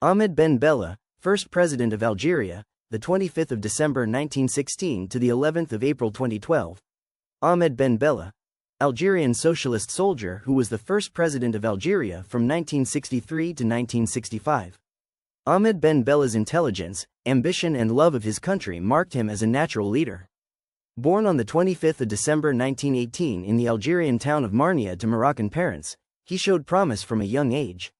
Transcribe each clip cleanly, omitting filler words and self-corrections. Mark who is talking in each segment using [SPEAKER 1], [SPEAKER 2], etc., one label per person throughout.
[SPEAKER 1] Ahmed Ben Bella, first president of Algeria, the 25th of December 1916 to the 11th of April 2012. Ahmed Ben Bella, Algerian socialist soldier who was the first president of Algeria from 1963 to 1965. Ahmed Ben Bella's intelligence, ambition and love of his country marked him as a natural leader. Born on the 25th of December 1918 in the Algerian town of Marnia to Moroccan parents, he showed promise from a young age.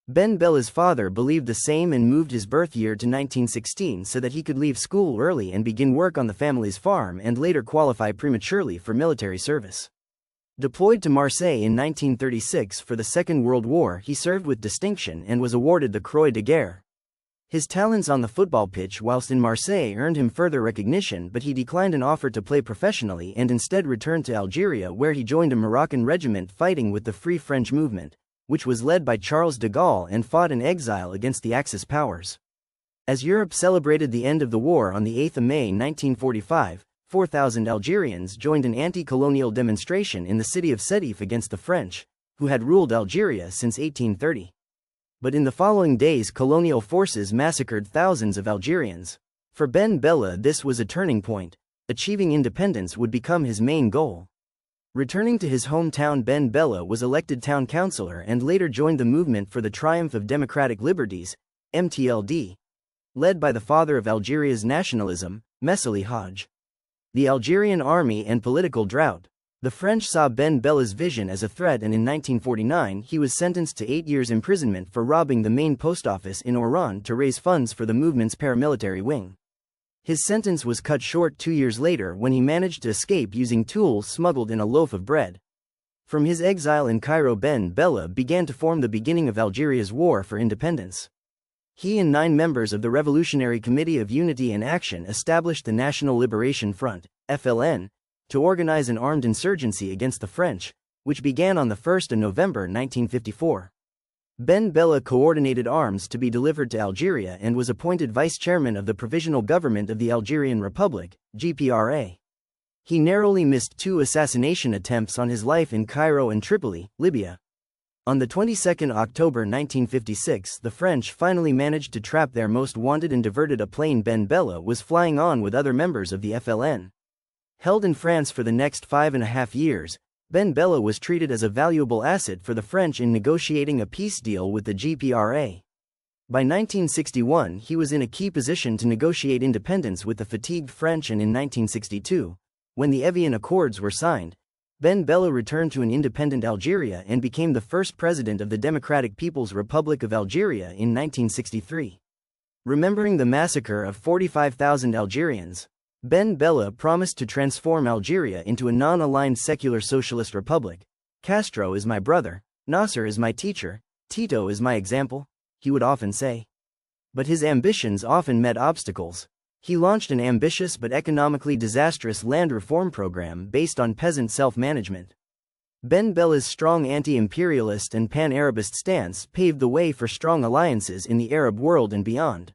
[SPEAKER 1] Ben Bella's father believed the same and moved his birth year to 1916 so that he could leave school early and begin work on the family's farm and later qualify prematurely for military service. Deployed to Marseille in 1936 for the Second World War, he served with distinction and was awarded the Croix de Guerre. His talents on the football pitch whilst in Marseille earned him further recognition, but he declined an offer to play professionally and instead returned to Algeria, where he joined a Moroccan regiment fighting with the Free French movement, which was led by Charles de Gaulle and fought in exile against the Axis powers. As Europe celebrated the end of the war on the 8th of May 1945, 4,000 Algerians joined an anti-colonial demonstration in the city of Sétif against the French, who had ruled Algeria since 1830. But in the following days, colonial forces massacred thousands of Algerians. For Ben Bella, this was a turning point. Achieving independence would become his main goal. Returning to his hometown, Ben Bella was elected town councillor and later joined the Movement for the Triumph of Democratic Liberties, MTLD, led by the father of Algeria's nationalism, Messali Hadj. The Algerian army and political drought. The French saw Ben Bella's vision as a threat, and in 1949 he was sentenced to 8 years imprisonment for robbing the main post office in Oran to raise funds for the movement's paramilitary wing. His sentence was cut short 2 years later when he managed to escape using tools smuggled in a loaf of bread. From his exile in Cairo, Ben Bella began to form the beginning of Algeria's war for independence. He and 9 members of the Revolutionary Committee of Unity and Action established the National Liberation Front, FLN, to organize an armed insurgency against the French, which began on the 1st of November 1954. Ben Bella coordinated arms to be delivered to Algeria and was appointed vice-chairman of the Provisional Government of the Algerian Republic, GPRA. He narrowly missed 2 assassination attempts on his life in Cairo and Tripoli, Libya. On the 22nd of October 1956, the French finally managed to trap their most wanted and diverted a plane Ben Bella was flying on with other members of the FLN. Held in France for the next 5.5 years, Ben Bella was treated as a valuable asset for the French in negotiating a peace deal with the GPRA. By 1961 he was in a key position to negotiate independence with the fatigued French, and in 1962, when the Evian Accords were signed, Ben Bella returned to an independent Algeria and became the first president of the Democratic People's Republic of Algeria in 1963. Remembering the massacre of 45,000 Algerians, Ben Bella promised to transform Algeria into a non-aligned secular socialist republic. "Castro is my brother, Nasser is my teacher, Tito is my example," he would often say. But his ambitions often met obstacles. He launched an ambitious but economically disastrous land reform program based on peasant self-management. Ben Bella's strong anti-imperialist and pan-Arabist stance paved the way for strong alliances in the Arab world and beyond.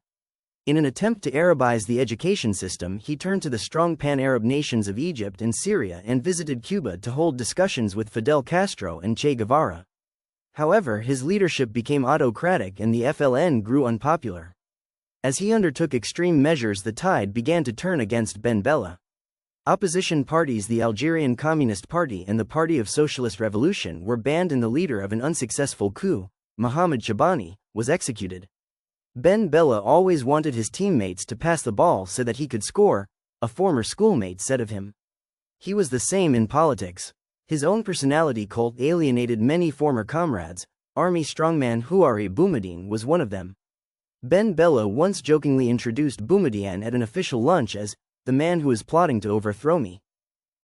[SPEAKER 1] In an attempt to Arabize the education system, he turned to the strong pan-Arab nations of Egypt and Syria and visited Cuba to hold discussions with Fidel Castro and Che Guevara. However, his leadership became autocratic and the FLN grew unpopular. As he undertook extreme measures, the tide began to turn against Ben Bella. Opposition parties, the Algerian Communist Party and the Party of Socialist Revolution, were banned and the leader of an unsuccessful coup, Mohamed Chebani, was executed. Ben Bella always wanted his teammates to pass the ball so that he could score, a former schoolmate said of him. He was the same in politics. His own personality cult alienated many former comrades. Army strongman Houari Boumediene was one of them. Ben Bella once jokingly introduced Boumediene at an official lunch as the man who is plotting to overthrow me.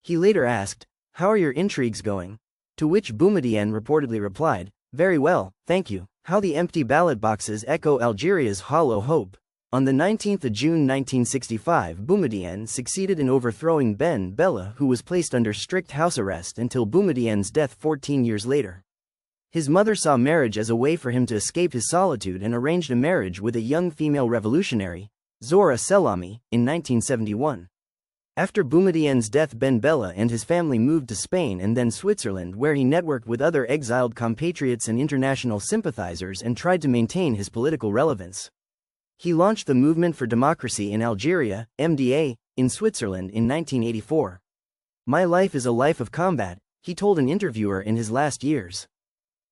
[SPEAKER 1] He later asked, "How are your intrigues going?" To which Boumediene reportedly replied, "Very well, thank you." How the empty ballot boxes echo Algeria's hollow hope. On the 19th of June 1965, Boumediene succeeded in overthrowing Ben Bella, who was placed under strict house arrest until Boumediene's death 14 years later. His mother saw marriage as a way for him to escape his solitude and arranged a marriage with a young female revolutionary, Zora Selami, in 1971. After Boumediene's death, Ben Bella and his family moved to Spain and then Switzerland, where he networked with other exiled compatriots and international sympathizers and tried to maintain his political relevance. He launched the Movement for Democracy in Algeria, MDA, in Switzerland in 1984. "My life is a life of combat," he told an interviewer in his last years.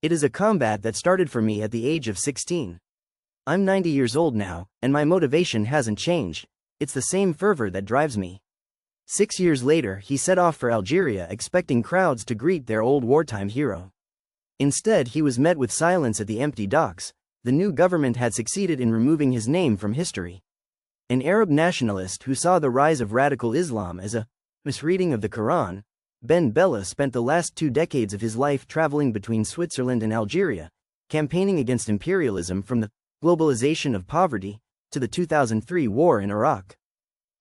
[SPEAKER 1] "It is a combat that started for me at the age of 16. I'm 90 years old now, and my motivation hasn't changed. It's the same fervor that drives me." 6 years later, he set off for Algeria, expecting crowds to greet their old wartime hero. Instead, he was met with silence at the empty docks. The new government had succeeded in removing his name from history. An Arab nationalist who saw the rise of radical Islam as a misreading of the Quran, Ben Bella spent the last 2 decades of his life traveling between Switzerland and Algeria, campaigning against imperialism, from the globalization of poverty to the 2003 war in Iraq.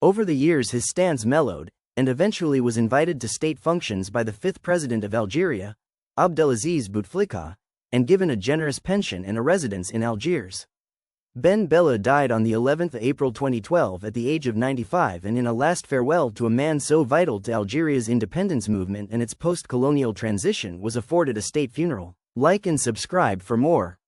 [SPEAKER 1] Over the years, his stance mellowed, and eventually was invited to state functions by the 5th president of Algeria, Abdelaziz Bouteflika, and given a generous pension and a residence in Algiers. Ben Bella died on the 11th of April 2012 at the age of 95, and in a last farewell to a man so vital to Algeria's independence movement and its post-colonial transition, was afforded a state funeral. Like and subscribe for more.